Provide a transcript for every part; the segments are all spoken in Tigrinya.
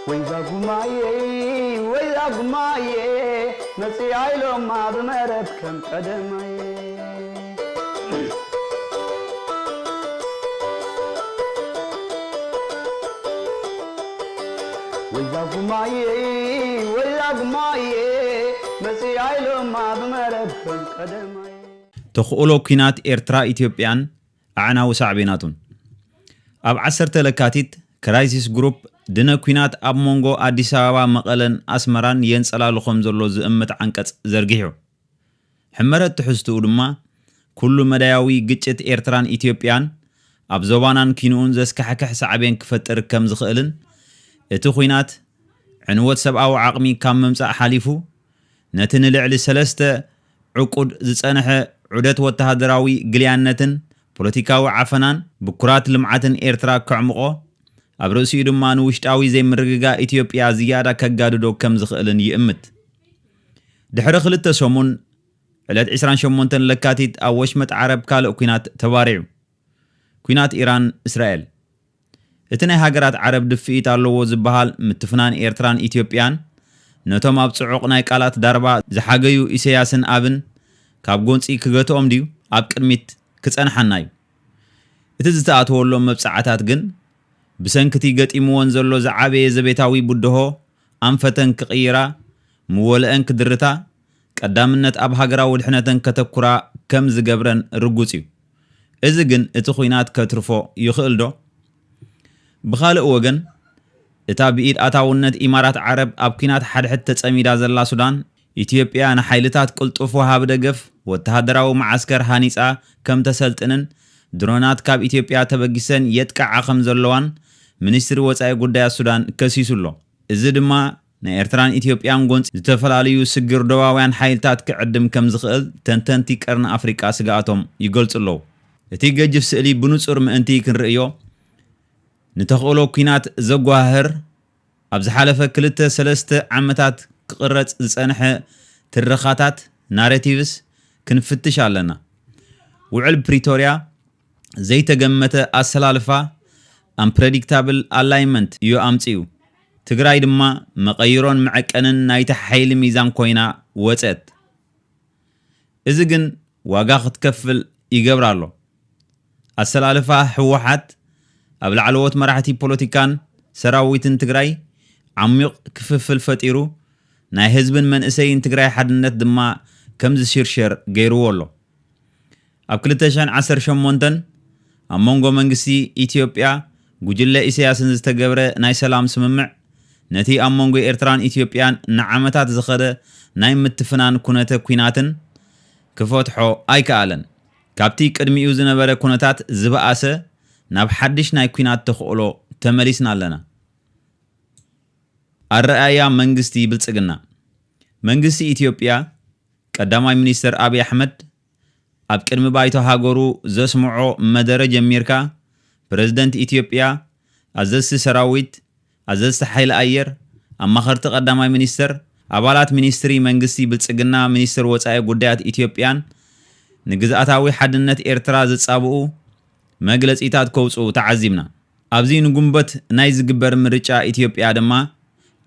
ويا قماي نسي لو ما بمرت كم قدمي ويا قماي نسي لو ما بمرت كم قدمي تخولو كينات إرترا إثيوبيان أعنا وسعبيناتون أب عسرت لكاتيت كرايسيس جروب دنا كينات أب مونغو أديس أبابا مقلن أسمران ينسلا لخم زلو زئمت عنكت زرقيحو حمرت تحستو دما كل مداياوي قجت إرتران إثيوبيان أب زوبانان كينون زسكحكح سعبين كفتر كم زخئلن اتو كينات عنوات سبعة وعقمي كام ممسع حاليفو نتن لعلي سلسة عقود زسانح عدت وتهدراوي قليانتن بوليتيكاوي عفنان بكرات لمعتن إرترا كعمقو أبرسي دمان وشتاوي زي مرقاقا إثيوبيا زيادة كقاددو كم زخئلن يأمت دحر خلطة سومون علات عسران شمونتن لكاتيت أو وشمت عرب كالو كينات تباريعو كينات إيران إسرائيل اتناي هاقرات عرب دفئيت اللو زبهال متفنان إرتران إثيوبيان نتوم أبصعوق نايقالات داربا زحاقيو إسياسن آبن كابقونس إيكغتو أمديو أبكرميت كتسان حنايو اتزتاعت هولو مبسعاتات جن بسنكتي قد إموان زلو زعابي زبيتاوي بودهو أنفتن كغيرا مولئن كدرتا قدامنت أب هاقرا ودحنتن كتكرا كم زقبرن رقوسيو إذن اتخوينات كترفو يخلدو بخالق وغن اتا بإيد أتاونت إمارات عرب أبكينات حدحت تسأميدا زلا سودان إثيوبيا نحيلتات قلطفو هابدقف وتهدراو معسكر هانيسا كم تسلطنن درونات كاب إثيوبيا تبقسن يتكع عخم زلوان منستر وصاي قدايا السودان كسيسولو إذا دما نإرتران إثيوبيان قونس زتفلاليو سجر دواوان حيلتات كعدم كم زخئل تنتنتي كرن أفريقيا سقاتهم يقولت اللو اتي قجف سئلي بنصر مأنتي كن رئيو نتخولو كينات زقواهر أبز حالفة كلتا سلسة عمتات قررت زسانح ترخاتات ناريتيفس كنفتش علينا وعل بريتوريا زي تقمت أسلالفة unpredictable alignment يو أمتيو تقراي دما مقيرون معكنن نايت حيل ميزان كوينا واتت إذن واقاخت كفل يقبرالو أسلالفة حوحات قبل علوات مرحتي بوليتيكان سراويتن تقراي عميق كففل فتيرو ناي حزبن من اسين تقراي حدنت دما كمز شيرشير غيرو ولو اب كلتشان 10 شمونتن امونغو منغسي اثيوبيا غجله اسياسن زتغبره ناي سلام سممع نتي امونغو ايرتران اثيوبيان نعمتات زخده ناي متفنان كونته كويناتن كفتحو ايكالن كابتي قدميو زنبره كونتات زباسه ناب حدش ناي كوينات تخولو تمليسنا لنا الرأيا منغستي بلصقنا منغستي إثيوبيا قداماي منستر أبي أحمد أب قدم بايتو هاغورو زسمعو مدرج أمريكا بريزيدنت إثيوبيا أزز سراويت أزز حيل أير أما خرت قداماي منستر أبالات منستري منغستي بلصقنا منستر وصاي غدايات إثيوبيان نغزاتاوي حدنت إرترا زصابو مجلس إيتاد كوسو تعزمنا أبزي نقومبت نايز جبر مرجع إثيوبيا دما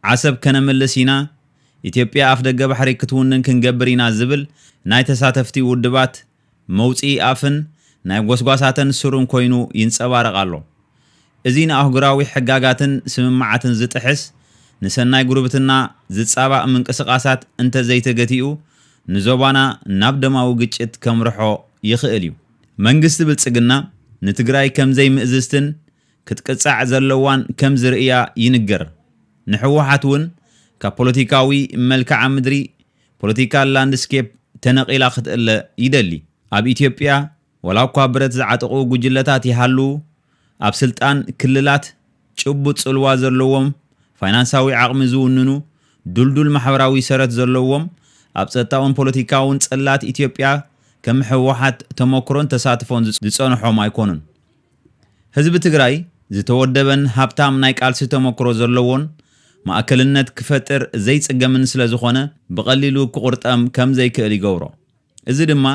عصب كنملسينا إثيوبيا أفدق بحري كتونن كنجبرينا زبل ناي تساتفتي ودبات موتي أفن ناي غوسغوساتن سرون كوينو ينصبارقالو ازين أهغراوي حقاقاتن سممعاتن زتحس نسناي غروبتنا زتصابا منقسقاسات انت زيتغتيو نزوبانا نابدماو ግጭት كمرحو يخئليو منغست بلصقنا نتግራይ كم زي مئزستن كتقصع زلوان كم زرئيا ينجر نحوحاتون كبوليتيكاوي ملكع مدري بوليتيكال لاندسكيب تنقيلا خدل يدلي اب إثيوبيا ولاو كبرت زعطقو غجلتات يحلو اب سلطان كللات ጭቡጥ ጽልዋ ዘለዎም ፋይናንሳዊ ዓቅሚ ዝውንኑ ዱልዱል ማሕበራዊ ሰረት ዘለዎም اب ጸጣውን ፖለቲካውን ጸላት ኢትዮጵያ كم حوحات تموكرون تساتفون زصنحو مايكونن حزب تግራይ زتودبن هابتام ناي قالسي تموكرو زلوون ማእከልነት ክፈጥር ዘይጽገምን ስለዝኾነ بقليلو كقرطم كم زي كእል ይገብሮ እዚ ድማ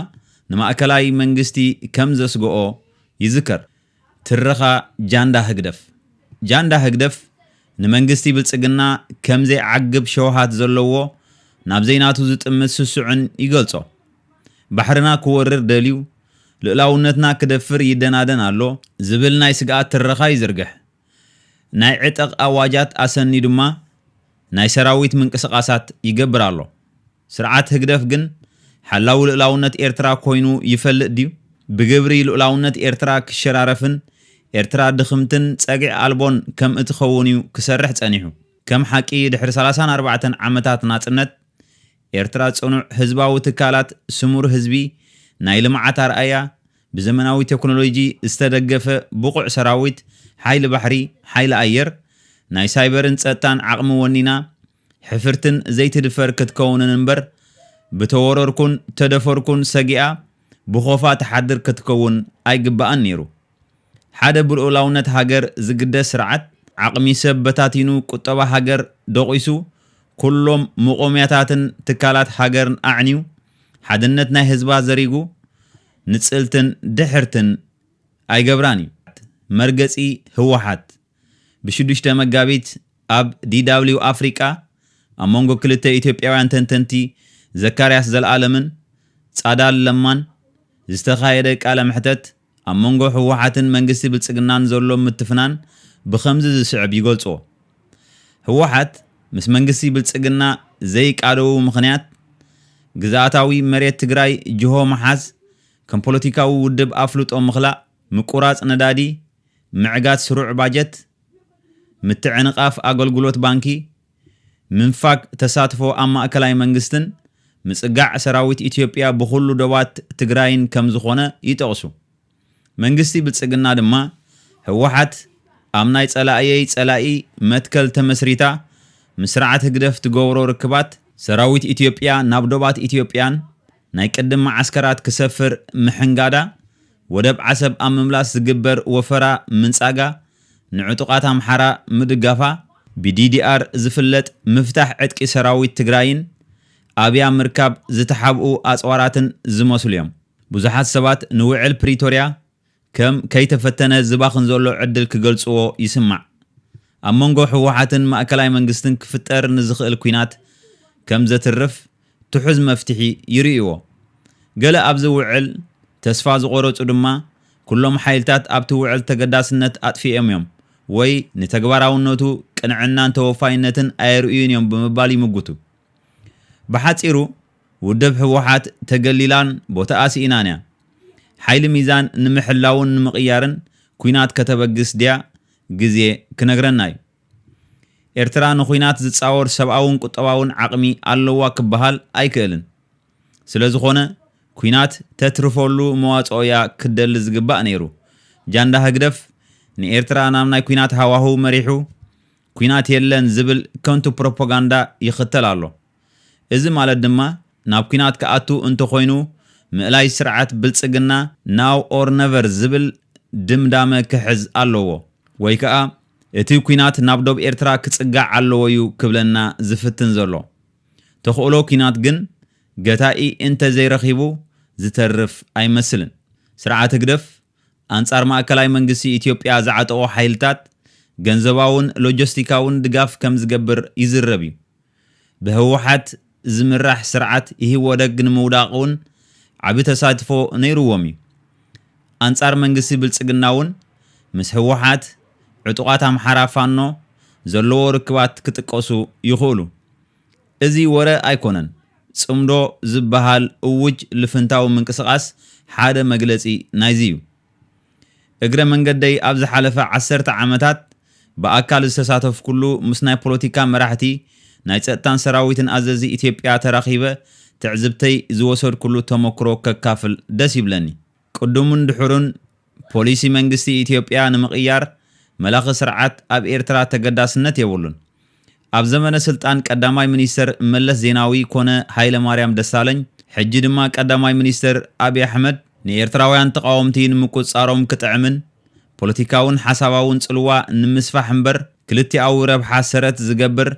ንማእከላይ መንግስቲ ከም ዘስገኦ ይዝከር ትረኻ ጃንዳ ህግደፍ ንመንግስቲ ብልጽግና ከምዘይ ዓግብ ሸውሃት ዘለዎ ናብ ዘይናቱ ዝጥምት ስሱዕን ይገልጾ። ባሕርና ክወርር ደልዩ ልዕላውነትና ክደፍር ይደናደን ኣሎ ዝብል ናይ ስግኣት ትረኻ ይዝርግሕ። ናይ ዕጠቕ ኣዋጃት ኣሰኒ ድማ ናይ ሰራዊት ምንቅስቓሳት ይገብር ኣሎ። ስርዓት ህግደፍ ግን ሓላዊ ልዕላውነት ኤርትራ ኮይኑ ይፈልጥ ድዩ? ብግብሪ ልዕላውነት ኤርትራ ክሸራረፍን ኤርትራ ድኽምትን ጸጊዕ ኣልቦን ከም እትኸውን እዩ ክሰርሕ ጸኒሑ። ከም ሓቂ ድሕሪ 34 ዓመታት ናጽነት ኤርትራ ጽኑዕ ህዝባዊ ትካላት ስሙር ህዝቢ ናይ ልምዓት ኣርኣያ ብዘመናዊ ቴክኖሎጂ ዝተደገፈ ብቑዕ ሰራዊት ሓይሊ ባሕሪ ሓይሊ ኣየር ናይ ሳይበርን ጸጥታን ዓቕሚ ወኒና ሕፍርትን ዘይትድፈር ክትከውንን እምበር ብተወረርኩን ተደፈርኩን ሰጊኣ ብኾፋ ተሓድር ክትከውን ኣይግባእን ነይሩ። ሓደ ብልዑላውነት ሃገር ዝግደስ ስርዓት ዓቕሚ ሰብ በታቲኑ ቁጠባ ሃገር ደቂሱ ኩሎም መቆምያታትን ትካላት ሃገርን ኣዕንዩ ሓድነት ናይ ህዝባ ዘሪጉ ንጽልትን ድሕርትን ኣይገብራን እዩ። መርገጺ ህወሓት ብ6 መጋቢት ኣብ DW ኣፍሪቃ ኣብ መንጎ ክልተ ኢትዮጵያውያን ተንተንቲ ዘካርያስ ዘለዓለምን ጻዳል ለማን ዝተኻየደ ቃለ ምሕተት ኣብ መንጎ ህወሓትን መንግስቲ ብልጽግናን ዘሎ ምትፍናን ብኸምዚ ዝስዕብ ይገልጾ። ህወሓት ምስ መንግስቲ ብልጽግና ዘይቃደው ምኽንያት ግዛኣታዊ መሬት ትግራይ ጅሆ መሓዝ ከም ፖለቲካዊ ውድብ ኣፍልጦ ምኽላእ ምቁራጽ ነዳዲ ምዕጋት ስሩዕ ባጀት ምትዕንቃፍ ኣገልግሎት ባንኪ ምንፋቅ ተሳትፎ ኣብ ማእከላይ መንግስትን ምጽጋዕ ሰራዊት ኢትዮጵያ ብኹሉ ደባት ትግራይን ከም ዝኾነ ይጠቕሱ። መንግስቲ ብልጽግና ድማ ህወሓት ኣብ ናይ ጸላኢ መትከል ተመስሪታ ምስራዓት ህግደፍ ትገብሮ ርክባት ሰራዊት ኢትዮጵያ ናብ ደባት ኢትዮጵያን ናይ ቅድም ማዓስከራት ክሰፍር ምሕንጋዳ ወደብ ዓሰብ ኣብ ምምላስ ዝግበር ወፈራ ምንጻጋ ንዕጡቃት ኣምሓራ ምድጋፋ ብዲዲአር ዝፍለጥ ምፍታሕ ዕጥቂ ሰራዊት ትግራይን ኣብያ ምርካብ ዝተሓብኡ ኣጽዋራትን ዝመስሉ እዮም። ብዙሓት ሰባት ንውዕል ፕሪቶሪያ ከም ከይተፈተነ ዝባኽን ዘሎ ዕድል ክገልጽዎ ይስማዕ። ኣብ መንጎ ህወሓትን ማእከላይ መንግስትን ክፍጠር ንዝኽእል ኩናት ከም ዘትርፍ ትሑዝ መፍትሒ ይርእይዎ። ገለ ኣብዚ ውዕል ተስፋ ዝቆረጹ ድማ ኩሎም ሓይልታት ኣብቲ ውዕል ተገዳስነት ኣጥፊኦም እዮም ወይ ንተግባራውነቱ ቅንዕናን ተወፋይነትን ኣይርእዩን እዮም ብምባል ይምጉቱ። ብሓጺሩ ውድብ ህወሓት ተገሊላን ቦታ ኣሲኢናን እያ። ሓይሊ ሚዛን ንምሕላውን ንምቕያርን ኩናት ከተበግስ ድያ ግዜ ክነግረና እዩ። ኤርትራ ንኩናት ዝጻወር ሰብኣውን ቁጠባውን ዓቕሚ ኣለዋ ክበሃል ኣይክእልን። ስለ ዝኾነ ኩናት ተትርፈሉ መዋጽኦ እያ ክደሊ ዝግባእ ነይሩ። ጃንዳ ህግደፍ ንኤርትራ ናብ ናይ ኩናት ሃዋህው መሪሑ ኩናት የለን ዝብል ከንቱ ፕሮፓጋንዳ ይኽተል ኣሎ። እዚ ማለት ድማ ናብ ኩናት ከኣቱ እንተኾይኑ ምእላይ ስርዓት ብልጽግና ናው ኦር ነቨር ዝብል ድምዳመ ክሕዝ ኣለዎ ወይ ከዓ እቲ ኩናት ናብ ዶብ ኤርትራ ክጽጋዕ ኣለዎ እዩ ክብለና ዝፍትን ዘሎ። ተኽእሎ ኩናት ግን ገታኢ እንተ ዘይረኺቡ ዝተርፍ ኣይመስልን። ስርዓት ህግደፍ ኣንጻር ማእከላይ መንግስቲ ኢትዮጵያ ዝዓጠቑ ሓይልታት ገንዘባውን ሎጂስቲካውን ድጋፍ ከም ዝገብር ይዝረብ እዩ። ብህወሓት ዝምራሕ ስርዓት ይህወደግ ንምውዳቕውን ዓቢ ተሳትፎ ነይሩዎም እዩ። ኣንጻር መንግስቲ ብልጽግና እውን ምስ ህወሓት ዕጡቃት ኣምሓራ ፋኖ ዘለዎ ርክባት ክጥቀሱ ይኽእሉ። እዚ ወረ ኣይኮነን፣ ጽምዶ ዝበሃል እውጅ ልፍንታዊ ምንቅስቓስ ሓደ መግለጺ ናይዚ እዩ። እግረ መንገደይ ኣብ ዝሓለፈ 10 ዓመታት ብኣካል ዝተሳተፍ ኩሉ ምስ ናይ ፖለቲካ መራሕቲ ናይ ጸጥታን ሰራዊትን ኣዘዚ ኢትዮጵያ ተራኺበ ትዕዝብተይ ዝወሰድ ኩሉ ተመክሮ ከካፍል ደስ ይብለኒ። ቅድሙን ድሑሩን ፖሊሲ መንግስቲ ኢትዮጵያ ንምቕያር መላኺ ስርዓት ኣብ ኤርትራ ተገዳስነት የብሉን። ኣብ ዘመነ ስልጣን ቀዳማይ ሚኒስተር መለስ ዜናዊ ኮነ ሃይለ ማርያም ደሳለኝ ሕጂ ድማ ቀዳማይ ሚኒስተር አብይ አሕመድ ንኤርትራውያን ተቃወምቲ ንምቁጻሮም ክጥዕምን ፖለቲካውን ሓሳባውን ጽልዋ ንምስፋሕ እምበር ክልቲኣዊ ረብሓ ሰረት ዝገብር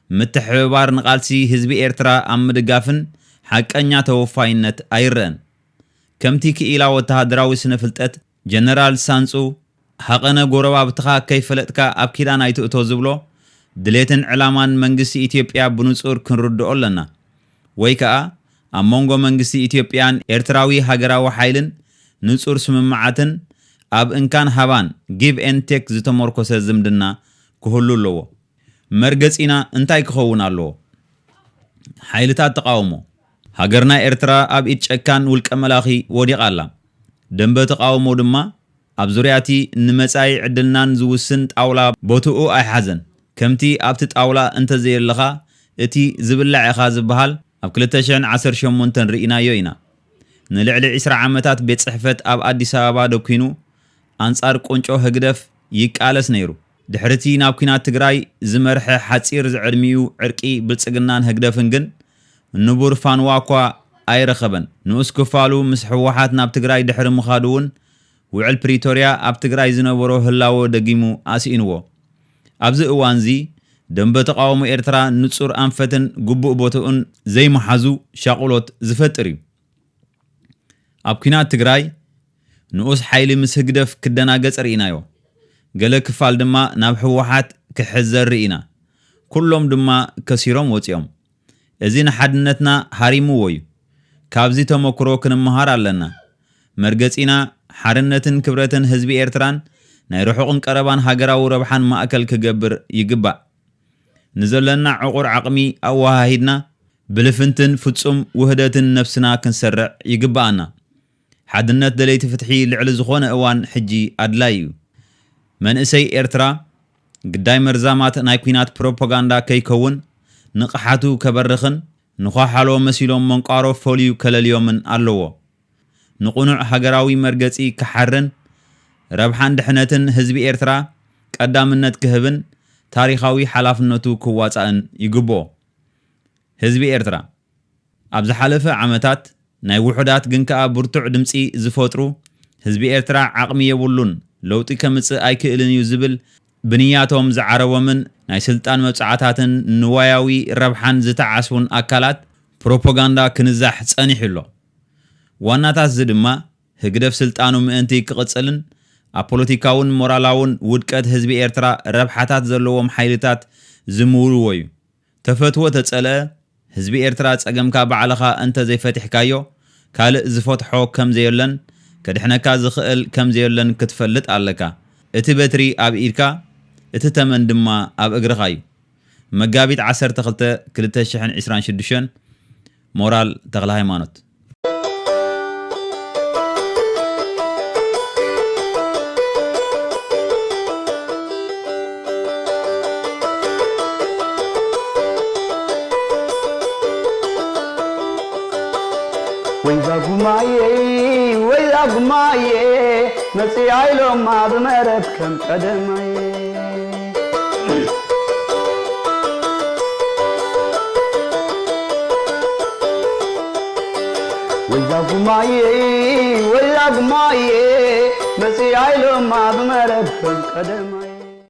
ምትሕብባር ንቓልሲ ህዝቢ ኤርትራ ኣብ ምድጋፍን ሓቀኛ ተወፋይነት ኣይረአን። ከምቲ ክኢላ ወተሃደራዊ ስነ ፍልጠት ጀነራል ሳንጹ ሓቐነ ጎረባብትኻ ከይፈለጥካ ኣብ ኪዳን ኣይትእቶ ዝብሎ ድሌትን ዕላማን መንግስቲ ኢትዮጵያ ብንጹር ክንርድኦ ኣለና ወይ ከዓ ኣብ መንጎ መንግስቲ ኢትዮጵያን ኤርትራዊ ሃገራዊ ሓይልን ንጹር ስምምዓትን ኣብ እንካን ሃባን ጊቭ ኤንድ ቴክ ዝተመርኮሰ ዝምድና ክህሉ ኣለዎ መርገጺና እንታይ ክኸውን ኣለዎ ሓይልታት ተቃውሞ ሃገርና ኤርትራ ኣብ ኢድ ጨካን ውልቀ መላኺ ወዲቓ ኣላ ደንበ ተቃውሞ ድማ ኣብ ዙርያቲ ንመጻኢ ዕድልናን ዝውስን ጣውላ ቦትኡ ኣይሓዘን ከምቲ ኣብቲ ጣውላ እንተዘየለኻ እቲ ዝብላዕ ኢኻ ዝበሃል ኣብ 2018 ርኢናዮ ኢና ንልዕሊ 20 ዓመታት ቤት ጽሕፈት ኣብ ኣዲስ ኣበባ ደኪኑ ኣንጻር ቁንጮ ህግደፍ ይቃለስ ነይሩ ድሕርቲ ናብ ኩናት ትግራይ ዝመርሐ ሓጺር ዝዕድሚኡ ዕርቂ ብልጽግናን ህግደፍን ግን ንቡር ፋንዋ እኳ ኣይረኸበን ንኡስ ክፋሉ ምስ ሕወሓት ናብ ትግራይ ድሕሪ ምኻዱ እውን ውዕል ፕሪቶርያ ኣብ ትግራይ ዝነበሮ ህላዎ ደጊሙ ኣስኢንዎ ኣብዚ እዋንዚ ደንበ ተቃውሞ ኤርትራ ንጹር ኣንፈትን ግቡእ ቦትኡን ዘይመሓዙ ሻቁሎት ዝፈጥር እዩ ኣብ ኩናት ትግራይ ንኡስ ሓይሊ ምስ ህግደፍ ክደናገጽ ርኢናዮ ገለ ክፋል ድማ ናብ ሕወሓት ክሕዘር ርኢና ኩሎም ድማ ከሲሮም ወፂኦም እዚ ንሓድነትና ሃሪምዎ እዩ ካብዚ ተመክሮ ክንመሃር ኣለና መርገጺና ሓርነትን ክብረትን ህዝቢ ኤርትራን ናይ ርሑቕን ቀረባን ሃገራዊ ረብሓን ማእከል ክገብር ይግባእ ንዘለና ዕቑር ዓቕሚ ኣወሃሂድና ብልፍንትን ፍጹም ውህደትን ነፍስና ክንሰርዕ ይግባኣና ሓድነት ደለይቲ ፍትሒ ልዕሊ ዝኾነ እዋን ሕጂ ኣድላይ እዩ መንእሰይ ኤርትራ ግዳይ መርዛማት ናይ ኩናት ፕሮፓጋንዳ ከይከውን ንቕሓቱ ከበርኽን ንኳሓሎ መሲሎም መንቋሮ ፈልዩ ከለልዮምን ኣለዎ ንቁኑዕ ሃገራዊ መርገጺ ክሓርን ረብሓን ድሕነትን ህዝቢ ኤርትራ ቀዳምነት ክህብን ታሪኻዊ ሓላፍነቱ ክዋጻእን ይግብኦ ህዝቢ ኤርትራ ኣብ ዝሓለፈ ዓመታት ናይ ውሑዳት ግን ከዓ ብርቱዕ ድምፂ ዝፈጥሩ ህዝቢ ኤርትራ ዓቕሚ የብሉን ለውጢ ከምጽእ ኣይክእልን እዩ ዝብል ብንያቶም ዝዓረቦምን ናይ ስልጣን መብጻዕታትን ንዋያዊ ረብሓን ዝተዓስውን ኣካላት ፕሮፓጋንዳ ክንዛሕ ጸኒሕሎ ዋናታት ዝ ድማ ህግደፍ ስልጣኑ ምእንቲ ክቕጽልን ኣብ ፖለቲካውን ሞራላውን ውድቀት ህዝቢ ኤርትራ ረብሓታት ዘለዎም ሓይልታት ዝምውርዎ እዩ ተፈትዎ ተጸልአ ህዝቢ ኤርትራ ጸገምካ ባዕልኻ እንተ ዘይፈቲሕካዮ ካልእ ዝፈትሖ ከም ዘየለን ከድሕነካ ዝኽእል ከም ዘየለን ክትፈልጥ ኣለካ እቲ በትሪ ኣብ ኢድካ እቲ ተመን ድማ ኣብ እግርኻ እዩ መጋቢት 12 2026 ሞራል ተክለ ሃይማኖት وإذا قماي مسيعي لو ما بمرت كم قدمي وإذا قماي مسيعي لو ما بمرت كم قدمي